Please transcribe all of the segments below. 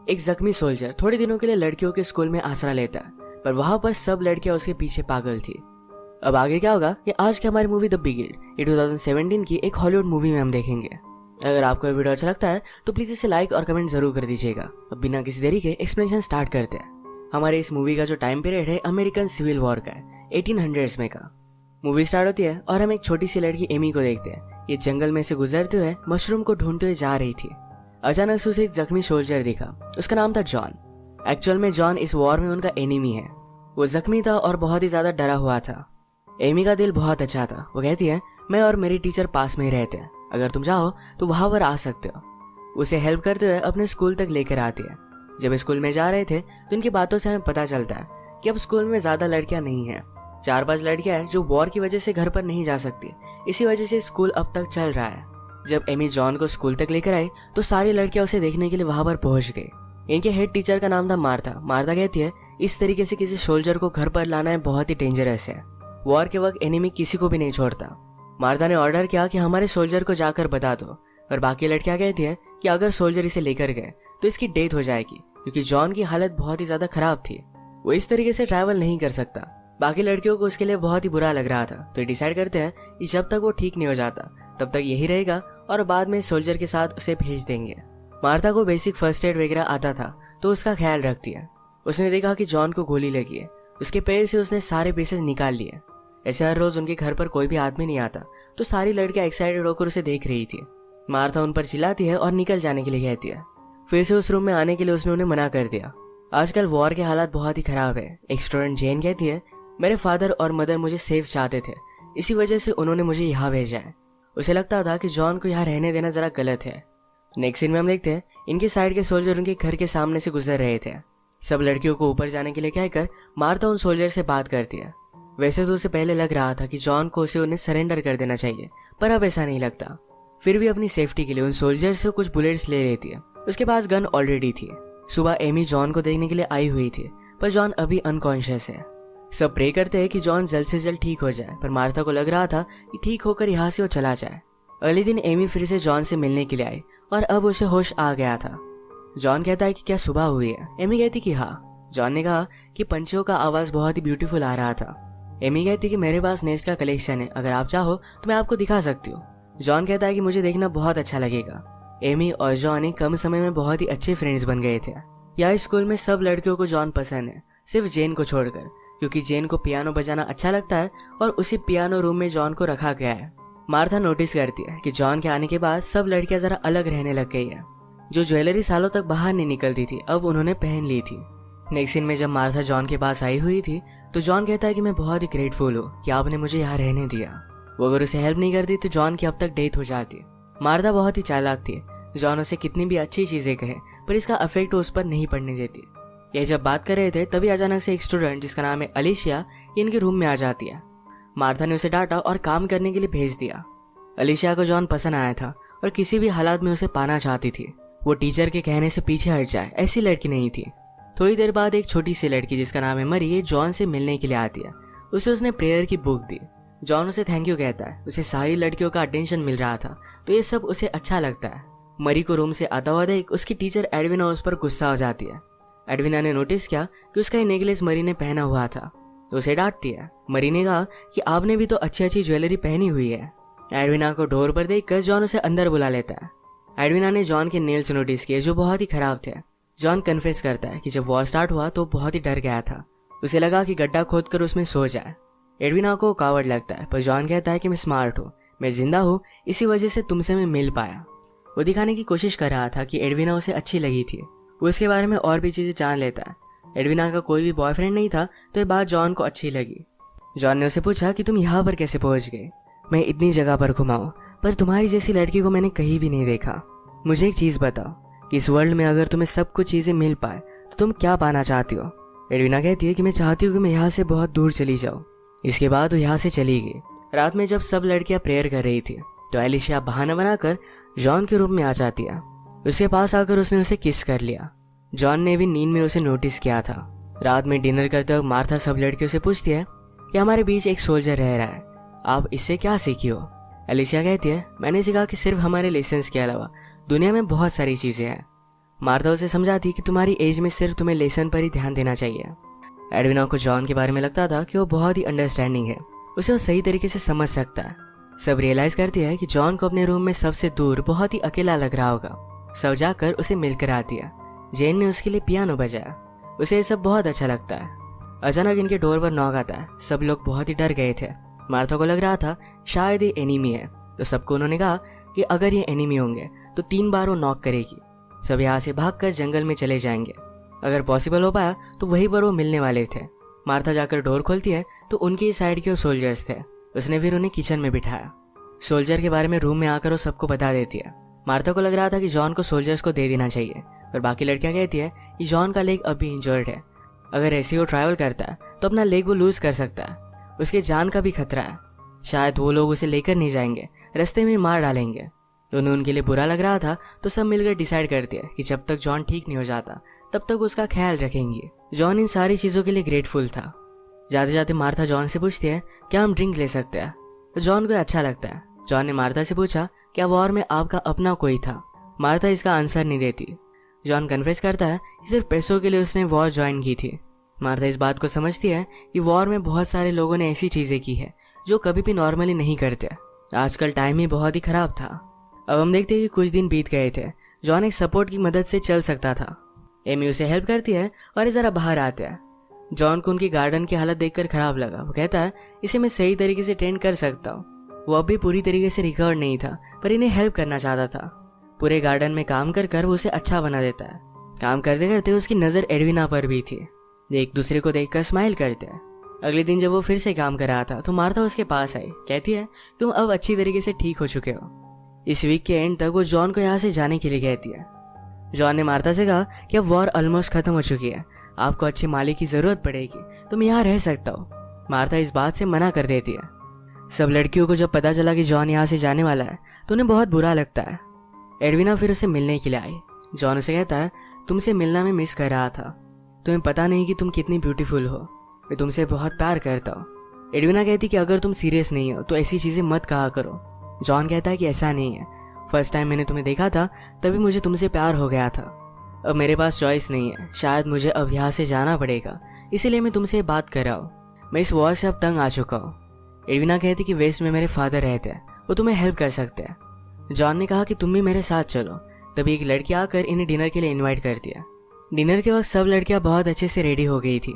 एक जख्मी सोल्जर थोड़े दिनों के लिए लड़कियों के स्कूल में आसरा लेता है, पर वहां पर सब लड़कियां उसके पीछे पागल थी। अब आगे क्या होगा ये आज की हमारी मूवी द बिगिड ये 2017 की एक हॉलीवुड मूवी में हम देखेंगे। अगर आपको ये वीडियो अच्छा लगता है तो प्लीज इसे लाइक और कमेंट जरूर कर दीजिएगा। अब बिना किसी देरी के एक्सप्लेनेशन स्टार्ट करते हैं। हमारे इस मूवी का जो टाइम पीरियड है अमेरिकन सिविल वॉर का है, 1800s में का। मूवी स्टार्ट होती है और हम एक छोटी सी लड़की एमी को देखते हैं। ये जंगल में से गुजरते हुए मशरूम को ढूंढते हुए जा रही थी। अचानक से उसे एक जख्मी सोल्जर दिखा। उसका नाम था जॉन। एक्चुअल में जॉन इस वॉर में उनका एनिमी है। वो जख्मी था और बहुत ही ज्यादा डरा हुआ था। एमी का दिल बहुत अच्छा था। वो कहती है मैं और मेरी टीचर पास में ही रहते हैं, अगर तुम चाहो तो वहां पर आ सकते हो। उसे हेल्प करते हुए अपने स्कूल तक लेकर आती है। जब स्कूल में जा रहे थे तो उनकी बातों से हमें पता चलता है कि अब स्कूल में ज्यादा लड़कियां नहीं है। 4-5 लड़कियां हैं जो वॉर की वजह से घर पर नहीं जा सकती। इसी वजह से स्कूल अब तक चल रहा है। जब एमी जॉन को स्कूल तक लेकर आई तो सारी लड़कियां उसे देखने के लिए वहां पर पहुंच गई। इनके हेड टीचर का नाम था मार्था। मार्था कहती है इस तरीके से किसी सोल्जर को घर पर लाना है बहुत ही डेंजरस है। वॉर के वक्त एनिमी किसी को भी नहीं छोड़ता। मार्था ने ऑर्डर किया कि हमारे सोल्जर को जाकर बता दो, पर बाकी लड़कियां कहती है कि अगर सोल्जर इसे लेकर गए तो इसकी डेथ हो जाएगी, क्योंकि जॉन की हालत बहुत ही ज्यादा खराब थी। वो इस तरीके से ट्रैवल नहीं कर सकता। बाकी लड़कियों को उसके लिए बहुत ही बुरा लग रहा था, तो ये डिसाइड करते हैं कि जब तक वो ठीक नहीं हो जाता तब तक यही रहेगा और बाद में सोल्जर के साथ उसे भेज देंगे। मार्था को बेसिक फर्स्ट एड वगैरह आता था तो उसका ख्याल रखती है। उसने देखा कि जॉन को गोली लगी है। उसके पैर से उसने सारे पीसेस निकाल लिए। ऐसे हर रोज उनके घर पर कोई भी आदमी नहीं आता तो सारी लड़कियां एक्साइटेड होकर उसे देख रही थी। मार्था उन पर चिल्लाती है और निकल जाने के लिए कहती है। फिर से उस रूम में आने के लिए उसने उन्हें मना कर दिया। आजकल वॉर के हालात बहुत ही खराब है। एक स्टूडेंट जेन कहती है मेरे फादर और मदर मुझे सेफ चाहते थे, इसी वजह से उन्होंने मुझे यहाँ भेजा है। उसे लगता था कि जॉन को यहाँ रहने देना जरा गलत है। नेक्स्ट सीन में हम देखते हैं इनके साइड के सोल्जर उनके घर के सामने से गुजर रहे थे। सब लड़कियों को ऊपर जाने के लिए कहकर मार्था उन सोल्जर से बात करती है। वैसे तो उसे पहले लग रहा था कि जॉन को उसे उन्हें सरेंडर कर देना चाहिए, पर अब ऐसा नहीं लगता। फिर भी अपनी सेफ्टी के लिए उन सोल्जर से कुछ बुलेट्स ले लेती है। उसके पास गन ऑलरेडी थी। सुबह एमी जॉन को देखने के लिए आई हुई थी, पर जॉन अभी अनकॉन्शियस है। सब प्रे करते हैं कि जॉन जल्द से जल्द ठीक हो जाए, पर मार्था को लग रहा था कि ठीक होकर यहाँ से वो चला जाए। अगले दिन एमी फिर से जॉन से मिलने के लिए आई और अब उसे होश आ गया था। जॉन कहता है कि क्या सुबह हुई है? एमी कहती कि हाँ। जॉन ने कहा कि पंछियों का आवाज बहुत ही ब्यूटीफुल आ रहा था। एमी कहती कि मेरे पास नेस्ट का कलेक्शन है, अगर आप चाहो तो मैं आपको दिखा सकती हूँ। जॉन कहता है कि मुझे देखना बहुत अच्छा लगेगा। एमी और जॉन कम समय में बहुत ही अच्छे फ्रेंड्स बन गए थे। यहाँ स्कूल में सब लड़कियों को जॉन पसंद है, सिर्फ जेन को छोड़कर, क्योंकि जेन को पियानो बजाना अच्छा लगता है और उसी पियानो रूम में जॉन को रखा गया है। मार्था नोटिस करती है कि जॉन के आने के बाद सब लड़कियां जरा अलग रहने लग गई है। जो ज्वेलरी सालों तक बाहर नहीं निकलती थी अब उन्होंने पहन ली थी। नेक्स्ट सीन में जब मार्था जॉन के पास आई हुई थी तो जॉन कहता है कि मैं बहुत ही ग्रेटफुल हूँ कि आपने मुझे यहाँ रहने दिया। वो अगर उसे हेल्प नहीं करती तो जॉन की अब तक डेथ हो जाती। मार्था बहुत ही चालाक थी। जॉन उसे कितनी भी अच्छी चीजें कहे पर इसका इफेक्ट उस पर नहीं पड़ने देती। ये जब बात कर रहे थे तभी अचानक से एक स्टूडेंट जिसका नाम है अलिशिया इनके रूम में आ जाती है। मार्था ने उसे डांटा और काम करने के लिए भेज दिया। अलिशिया को जॉन पसंद आया था और किसी भी हालात में उसे पाना चाहती थी। वो टीचर के कहने से पीछे हट जाए ऐसी लड़की नहीं थी। थोड़ी देर बाद एक छोटी सी लड़की जिसका नाम है मरी जॉन से मिलने के लिए आती है। उसे उसने प्रेयर की बुक दी। जॉन उसे थैंक यू कहता है। उसे सारी लड़कियों का अटेंशन मिल रहा था तो ये सब उसे अच्छा लगता है। मरी को रूम से आता हुआ देख उसकी टीचर एडविना उस पर गुस्सा हो जाती है। एडविना ने नोटिस किया कि उसका ये नेकलेस मरी ने पहना हुआ था तो उसे डांटती है। मरी ने कहा कि आपने भी तो अच्छी अच्छी ज्वेलरी पहनी हुई है। एडविना को डोर पर देखकर जॉन उसे अंदर बुला लेता है। एडविना ने जॉन के नेल्स नोटिस किए जो बहुत ही खराब थे। जॉन कन्फेस करता है कि जब वॉर स्टार्ट हुआ तो बहुत ही डर गया था। उसे लगा कि गड्ढा खोद कर उसमें सो जाए। एडविना को कावड़ लगता है पर जॉन कहता है कि मैं स्मार्ट हूँ, मैं जिंदा हूँ, इसी वजह से तुमसे मैं मिल पाया। वो दिखाने की कोशिश कर रहा था कि एडविना उसे अच्छी लगी थी। वो उसके बारे में और भी चीजें जान लेता है। एडविना का कोई भी बॉयफ्रेंड नहीं था तो ये बात जॉन को अच्छी लगी। जॉन ने उसे पूछा कि तुम यहाँ पर कैसे पहुंच गए? मैं इतनी जगह पर घुमाऊं पर तुम्हारी जैसी लड़की को मैंने कहीं भी नहीं देखा। मुझे एक चीज बताओ कि इस वर्ल्ड में अगर तुम्हें सब कुछ चीजें मिल पाए तो तुम क्या पाना चाहती हो? एडविना कहती है कि मैं चाहती हूँ कि मैं यहाँ से बहुत दूर चली जाऊँ। इसके बाद वो यहाँ से चली गई। रात में जब सब लड़कियां प्रेयर कर रही थी तो एलिशिया बहाना बनाकर जॉन के रूम में आ जाती है। उसके पास आकर उसने उसे किस कर लिया। जॉन ने भी नींद में उसे नोटिस किया था। रात में डिनर करते वक्त मार्था सब लड़कियों से पूछती है कि हमारे बीच एक सोल्जर रह रहा है, आप इससे क्या सीखी हो? एलिशिया कहती है मैंने सीखा कि सिर्फ हमारे लाइसेंस के अलावा दुनिया में बहुत सारी चीजें हैं। मार्था उसे समझाती कि तुम्हारी एज में सिर्फ तुम्हें लेसन पर ही ध्यान देना चाहिए। एडविना को जॉन के बारे में लगता था कि वो बहुत ही अंडरस्टैंडिंग है, उसे वो सही तरीके से समझ सकता है। सब रियलाइज करती है कि जॉन को अपने रूम में सबसे दूर बहुत ही अकेला लग रहा होगा। सब जाकर उसे मिलकर आती है। जेन ने उसके लिए पियानो बजाया, उसे ये सब बहुत अच्छा लगता है। अचानक इनके डोर पर नॉक आता है। सब लोग बहुत ही डर गए थे। मार्था को लग रहा था शायद ये एनिमी है, तो सबको उन्होंने कहा कि अगर ये एनिमी होंगे तो 3 बार वो नॉक करेगी। सब यहाँ से भागकर जंगल में चले जाएंगे। अगर पॉसिबल हो पाया तो वहीं पर वो मिलने वाले थे। मार्था जाकर डोर खोलती है तो उनकी साइड के वो सोल्जर्स थे। उसने फिर उन्हें किचन में बिठाया। सोल्जर के बारे में रूम में आकर वो सबको बता देती है। मार्था को लग रहा था कि जॉन को सोल्जर्स को दे देना चाहिए, पर बाकी लड़कियां कहती है कि जॉन का लेग अभी इंजर्ड है। अगर ऐसे वो ट्रैवल करता है तो अपना लेग वो लूज कर सकता है। उसके जान का भी खतरा है। शायद वो लोग उसे लेकर नहीं जाएंगे, रास्ते में मार डालेंगे। दोनों उनके लिए बुरा लग रहा था, तो सब मिलकर डिसाइड करते हैं कि जब तक जॉन ठीक नहीं हो जाता तब तक उसका ख्याल रखेंगे। जॉन इन सारी चीज़ों के लिए ग्रेटफुल था। जाते जाते मार्था जॉन से पूछती है क्या हम ड्रिंक ले सकते हैं, तो जॉन को अच्छा लगता है। जॉन ने मार्था से पूछा क्या वॉर में आपका अपना कोई था। मार्था इसका आंसर नहीं देती। जॉन कन्फेस करता है कि सिर्फ पैसों के लिए उसने वॉर ज्वाइन की थी। मार्था इस बात को समझती है कि वॉर में बहुत सारे लोगों ने ऐसी चीज़ें की है जो कभी भी नॉर्मली नहीं करते। आजकल टाइम ही बहुत ही खराब था। अब हम देखते हैं कि कुछ दिन बीत गए थे। जॉन एक सपोर्ट की मदद से चल सकता था। एमी उसे हेल्प करती है और ज़रा बाहर आते हैं। जॉन को उनकी गार्डन की हालत देखकर खराब लगा। वो कहता है इसे मैं सही तरीके से ट्रेन कर सकता हूँ। वो अभी पूरी तरीके से रिकवर नहीं था, पर इन्हें हेल्प करना चाहता था। पूरे गार्डन में काम कर वो उसे अच्छा बना देता है। काम करते करते उसकी नज़र एडविना पर भी थी। एक दूसरे को देखकर स्माइल करते हैं। अगले दिन जब वो फिर से काम कर रहा था तो मार्था उसके पास आई। कहती है तुम अब अच्छी तरीके से ठीक हो चुके हो। इस वीक के एंड तक वो जॉन को यहाँ से जाने के लिए कहती है। जॉन ने मार्था से कहा कि अब वॉर ऑलमोस्ट खत्म हो चुकी है, आपको अच्छे मालिक की जरूरत पड़ेगी, तुम यहाँ रह सकता हो। मार्था इस बात से मना कर देती है। सब लड़कियों को जब पता चला कि जॉन यहाँ से जाने वाला है तो उन्हें बहुत बुरा लगता है। एडविना फिर उसे मिलने के लिए आई। जॉन उसे कहता है तुमसे मिलना मैं मिस कर रहा था, तुम्हें पता नहीं कि तुम कितनी ब्यूटीफुल हो, मैं तुमसे बहुत प्यार करता हूँ। एडविना कहती कि अगर तुम सीरियस नहीं हो तो ऐसी चीज़ें मत कहा करो। जॉन कहता है कि ऐसा नहीं है, फर्स्ट टाइम मैंने तुम्हें देखा था तभी मुझे तुमसे प्यार हो गया था। अब मेरे पास चॉइस नहीं है, शायद मुझे अब यहाँ से जाना पड़ेगा, इसीलिए मैं तुमसे बात कर रहा हूँ। मैं इस वॉर से अब तंग आ चुका हूँ। एडविना कहती कि वेस्ट में मेरे फादर रहते हैं, वो तुम्हें हेल्प कर सकते हैं। जॉन ने कहा कि तुम भी मेरे साथ चलो। तभी एक लड़की आकर इन्हें डिनर के लिए इन्वाइट कर दिया। डिनर के वक्त सब लड़कियां बहुत अच्छे से रेडी हो गई थी।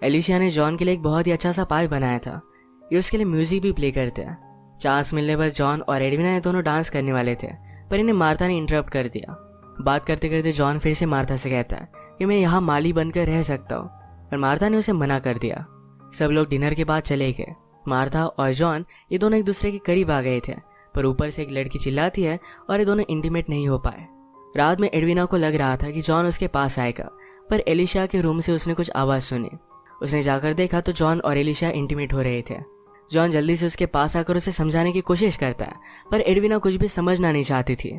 एलिशिया ने जॉन के लिए एक बहुत ही अच्छा सा पाई बनाया था। ये उसके लिए म्यूजिक भी प्ले करते हैं। चांस मिलने पर जॉन और एडविना ये दोनों डांस करने वाले थे, पर इन्हें मार्था ने इंटरप्ट कर दिया। बात करते करते जॉन फिर से मार्था से कहता है कि मैं यहाँ माली बनकर रह सकता हूँ, पर मार्था ने उसे मना कर दिया। सब लोग डिनर के बाद चले गए। मार्था और जॉन ये दोनों एक दूसरे के करीब आ गए थे, पर ऊपर से एक लड़की चिल्लाती है और ये दोनों इंटीमेट नहीं हो पाए। रात में एडविना को लग रहा था कि जॉन उसके पास आएगा, पर एलिशा के रूम से उसने कुछ आवाज़ सुनी। उसने जाकर देखा तो जॉन और एलिशा इंटीमेट हो रहे थे। जॉन जल्दी से उसके पास आकर उसे समझाने की कोशिश करता है, पर एडविना कुछ भी समझना नहीं चाहती थी।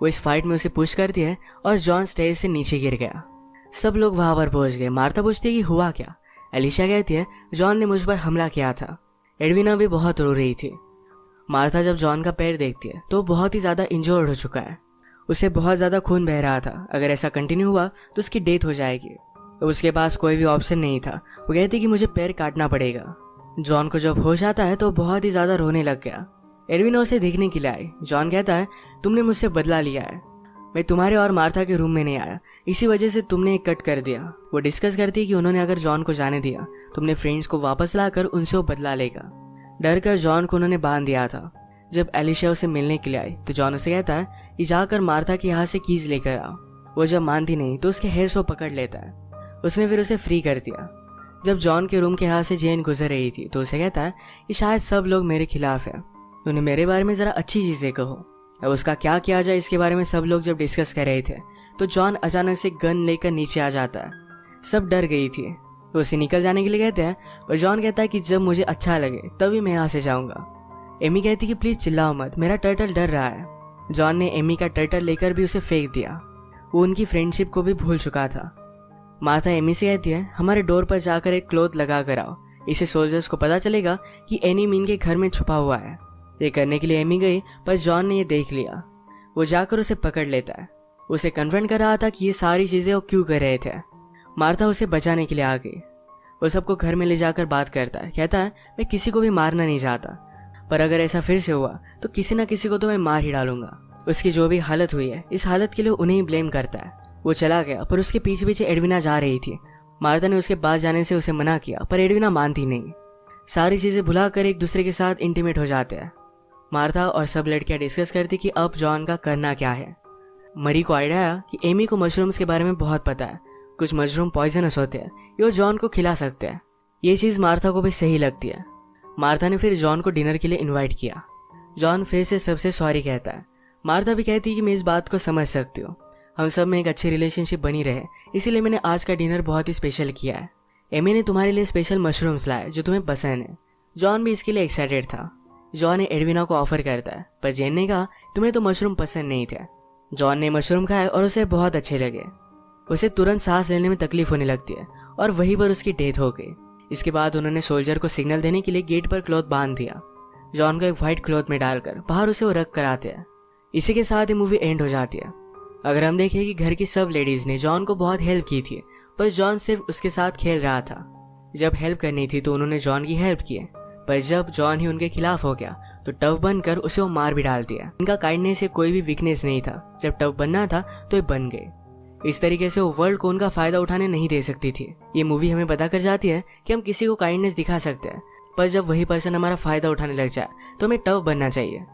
वो इस फाइट में उसे पुश करती है और जॉन स्टेज से नीचे गिर गया। सब लोग वहां पर पहुंच गए। मार्था पूछती है कि हुआ क्या। एलिशा कहती है जॉन ने मुझ पर हमला किया था। एडविना भी बहुत रो रही थी। मार्था जब जॉन का पैर देखती है तो बहुत ही ज़्यादा इंजर्ड हो चुका है। उसे बहुत ज़्यादा खून बह रहा था। अगर ऐसा कंटिन्यू हुआ तो उसकी डेथ हो जाएगी। उसके पास कोई भी ऑप्शन नहीं था। वो कहती कि मुझे पैर काटना पड़ेगा। जॉन को जब होश आता है तो बहुत ही ज़्यादा रोने लग गया। एडविना उसे देखने के लिए आई। जॉन कहता है तुमने मुझसे बदला लिया है, मैं तुम्हारे और मार्था के रूम में नहीं आया, इसी वजह से तुमने एक कट कर दिया। वो डिस्कस करती है कि उन्होंने अगर जॉन को जाने दिया तो अपने फ्रेंड्स को वापस लाकर उनसे वो बदला लेगा। डर कर जॉन को उन्होंने बांध दिया था। जब एलिशा उसे मिलने के लिए आई तो जॉन उसे कहता है कि जाकर मार्था के यहाँ से कीज लेकर आओ। वो जब मानती नहीं तो उसके हेयर को पकड़ लेता है। उसने फिर उसे फ्री कर दिया। जब जॉन के रूम के यहाँ से जेन गुजर रही थी तो उसे कहता है कि शायद सब लोग मेरे खिलाफ है, उन्हें मेरे बारे में ज़रा अच्छी चीज़ें कहो। अब उसका क्या किया जाए इसके बारे में सब लोग जब डिस्कस कर रहे थे तो जॉन अचानक से गन लेकर नीचे आ जाता है। सब डर गई थी। वो उसे निकल जाने के लिए कहते हैं और जॉन कहता है कि जब मुझे अच्छा लगे तभी मैं यहाँ से जाऊँगा। एमी कहती कि प्लीज़ चिल्लाओ मत, मेरा टर्टल डर रहा है। जॉन ने एमी का टर्टल लेकर भी उसे फेंक दिया। वो उनकी फ्रेंडशिप को भी भूल चुका था। मार्था एमी से कहती है हमारे डोर पर जाकर एक क्लोथ लगा कर आओ, इससे सोल्जर्स को पता चलेगा कि एनीमीन के घर में छुपा हुआ है। ये करने के लिए एमी गई, पर जॉन ने ये देख लिया। वो जाकर उसे पकड़ लेता है। उसे कन्फ्रंट कर रहा था कि ये सारी चीजें वो क्यों कर रहे थे। मार्था उसे बचाने के लिए आ गई। वो सबको घर में ले जाकर बात करता है, कहता है मैं किसी को भी मारना नहीं चाहता, पर अगर ऐसा फिर से हुआ तो किसी ना किसी को तो मैं मार ही डालूंगा। उसकी जो भी हालत हुई है इस हालत के लिए उन्हें ही ब्लेम करता है। वो चला गया पर उसके पीछे पीछे एडविना जा रही थी। मार्था ने उसके पास जाने से उसे मना किया पर एडविना मानती नहीं। सारी चीजें भुलाकर एक दूसरे के साथ इंटीमेट हो जाते हैं। मार्था और सब लड़कियां डिस्कस करती कि अब जॉन का करना क्या है। मरी को आइडिया आया कि एमी को मशरूम्स के बारे में बहुत पता है, कुछ मशरूम पॉइजनस होते हैं, ये जॉन को खिला सकते हैं। ये चीज़ मार्था को भी सही लगती है। मार्था ने फिर जॉन को डिनर के लिए इनवाइट किया। जॉन फिर से सबसे सॉरी कहता है। मार्था भी कहती है कि मैं इस बात को समझ सकती हूँ, हम सब में एक अच्छी रिलेशनशिप बनी रहे, इसीलिए मैंने आज का डिनर बहुत ही स्पेशल किया है। एमी ने तुम्हारे लिए स्पेशल मशरूम्स लाए जो तुम्हें पसंद है। जॉन भी इसके लिए एक्साइटेड था। जॉन ने एडविना को ऑफर करता है पर जेन ने कहा तुम्हें तो मशरूम पसंद नहीं थे। जॉन ने मशरूम खाए और उसे बहुत अच्छे लगे। उसे तुरंत सांस लेने में तकलीफ होने लगती है और वहीं पर उसकी डेथ हो गई। इसके बाद उन्होंने सोल्जर को सिग्नल देने के लिए गेट पर क्लॉथ बांध दिया। जॉन को एक व्हाइट क्लॉथ में डालकर बाहर उसे वो रख कर आते हैं। इसी के साथ ही मूवी एंड हो जाती है। अगर हम देखें कि घर की सब लेडीज ने जॉन को बहुत हेल्प की थी, पर जॉन सिर्फ उसके साथ खेल रहा था। जब हेल्प करनी थी तो उन्होंने जॉन की हेल्प की, पर जब जॉन ही उनके खिलाफ हो गया तो टफ बनकर उसे वो मार भी डाल दिया। इनका काइंडनेस से कोई भी वीकनेस नहीं था। जब टफ बनना था तो ये बन गए। इस तरीके से वो वर्ल्ड को उनका फायदा उठाने नहीं दे सकती थी। ये मूवी हमें बता कर जाती है कि हम किसी को काइंडनेस दिखा सकते हैं, पर जब वही पर्सन हमारा फायदा उठाने लग जाए तो हमें टफ बनना चाहिए।